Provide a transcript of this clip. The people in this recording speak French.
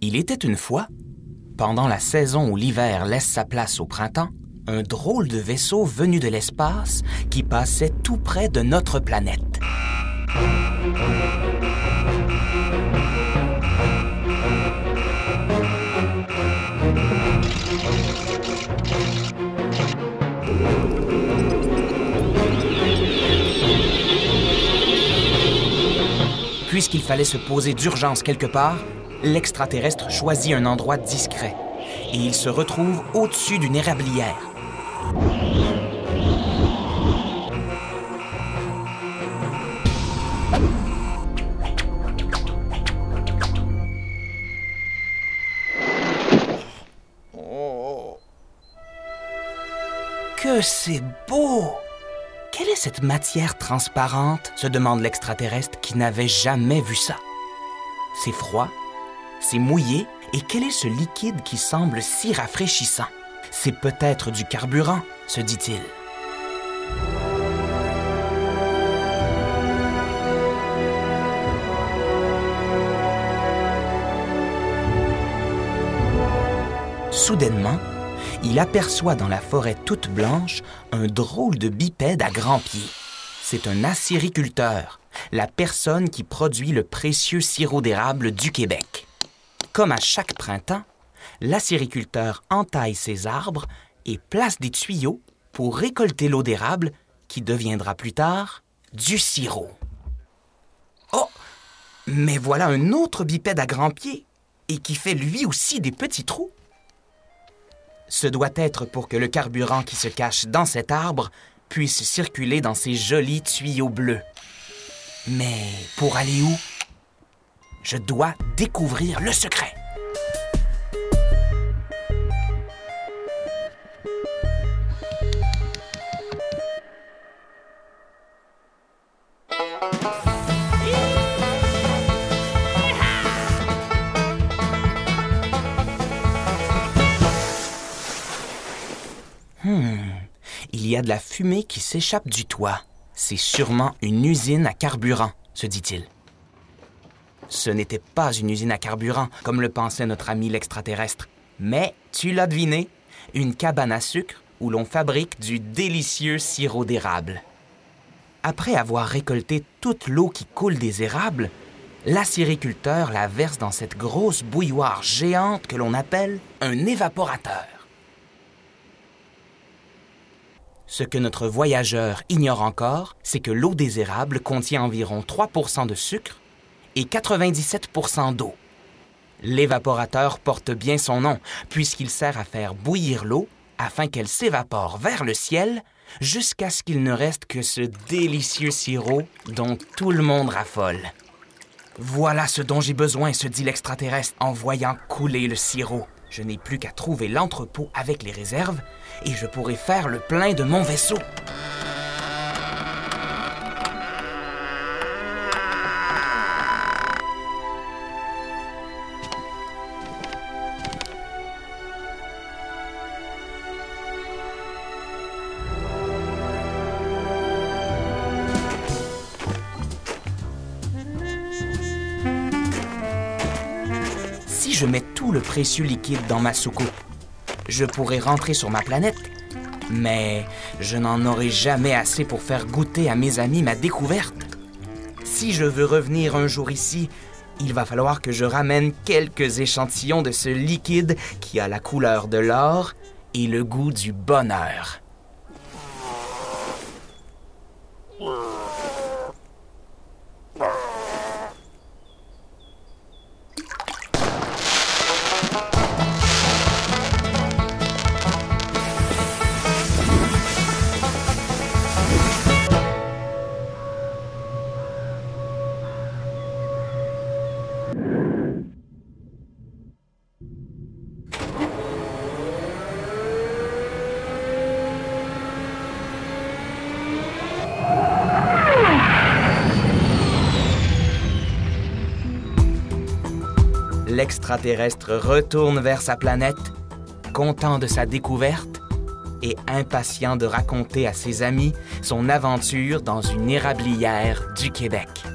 Il était une fois, pendant la saison où l'hiver laisse sa place au printemps, un drôle de vaisseau venu de l'espace qui passait tout près de notre planète. Puisqu'il fallait se poser d'urgence quelque part, l'extraterrestre choisit un endroit discret et il se retrouve au-dessus d'une érablière. Que c'est beau! Quelle est cette matière transparente? Se demande l'extraterrestre qui n'avait jamais vu ça. C'est froid, c'est mouillé, et quel est ce liquide qui semble si rafraîchissant? C'est peut-être du carburant, se dit-il. Soudainement, il aperçoit dans la forêt toute blanche un drôle de bipède à grands pieds. C'est un acériculteur, la personne qui produit le précieux sirop d'érable du Québec. Comme à chaque printemps, l'acériculteur entaille ses arbres et place des tuyaux pour récolter l'eau d'érable qui deviendra plus tard du sirop. Oh! Mais voilà un autre bipède à grands pieds et qui fait lui aussi des petits trous. Ce doit être pour que le carburant qui se cache dans cet arbre puisse circuler dans ces jolis tuyaux bleus. Mais pour aller où? Je dois découvrir le secret. Il y a de la fumée qui s'échappe du toit. C'est sûrement une usine à carburant, se dit-il. Ce n'était pas une usine à carburant, comme le pensait notre ami l'extraterrestre. Mais, tu l'as deviné, une cabane à sucre où l'on fabrique du délicieux sirop d'érable. Après avoir récolté toute l'eau qui coule des érables, l'acériculteur la verse dans cette grosse bouilloire géante que l'on appelle un évaporateur. Ce que notre voyageur ignore encore, c'est que l'eau des érables contient environ 3% de sucre et 97% d'eau. L'évaporateur porte bien son nom, puisqu'il sert à faire bouillir l'eau afin qu'elle s'évapore vers le ciel jusqu'à ce qu'il ne reste que ce délicieux sirop dont tout le monde raffole. Voilà ce dont j'ai besoin, se dit l'extraterrestre en voyant couler le sirop. Je n'ai plus qu'à trouver l'entrepôt avec les réserves et je pourrai faire le plein de mon vaisseau. Si je mets tout le précieux liquide dans ma soucoupe, je pourrais rentrer sur ma planète, mais je n'en aurai jamais assez pour faire goûter à mes amis ma découverte. Si je veux revenir un jour ici, il va falloir que je ramène quelques échantillons de ce liquide qui a la couleur de l'or et le goût du bonheur. L'extraterrestre retourne vers sa planète, content de sa découverte et impatient de raconter à ses amis son aventure dans une érablière du Québec.